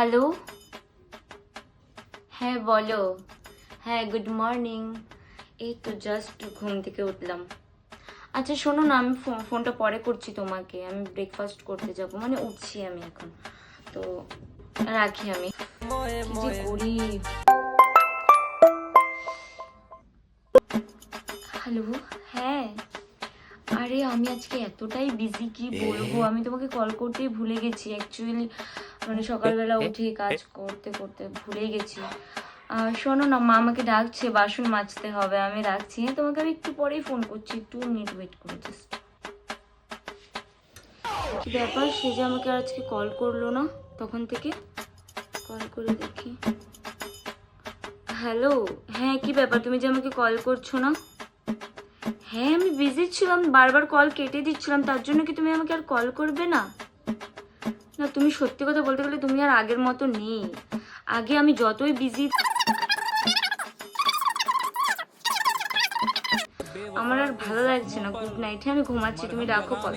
Hello, হ্যাঁ বলো। হ্যাঁ, গুড মর্নিং। এই তো জাস্ট ঘুম থেকে উঠলাম। আচ্ছা শোনো না, আমি ফোনটা পরে করছি তোমাকে। আমি ব্রেকফাস্ট করতে যাব, মানে উঠছি আমি এখন। তো রাখি আমি। কি যে করি। হ্যালো, হ্যাঁ। আরে আমি আজকে এতটাই বিজি কি বলবো, আমি তোমাকে কল করতেই ভুলে গেছি অ্যাকচুয়ালি। মানে সকালবেলা উঠে কাজ করতে করতে ভুলেই গেছি। শোনো না, মা আমাকে ডাকছে, বাসন মাজতে হবে। আমি রাখছি, হ্যাঁ? তোমাকে আমি একটু পরেই ফোন করছি, 2 মিনিট ওয়েট করো জাস্ট। কি ব্যাপার, সে যে আমাকে আজকে কল করলো না তখন থেকে। কল করে দেখি। হ্যালো, হ্যাঁ কি ব্যাপার, তুমি যে আমাকে কল করছো না? হ্যাঁ আমি বিজি ছিলাম, বারবার কল কেটে দিচ্ছিলাম, তার জন্য কি তুমি আমাকে আর কল করবে না? না তুমি সত্যি কথা বলতে গেলে তুমি আর আগের মতো নেই। আগে আমি যতই বিজি, আমার আর ভালো লাগছে না। গুড নাইট, হ্যাঁ আমি ঘুমাচ্ছি, তুমি রাখো কল।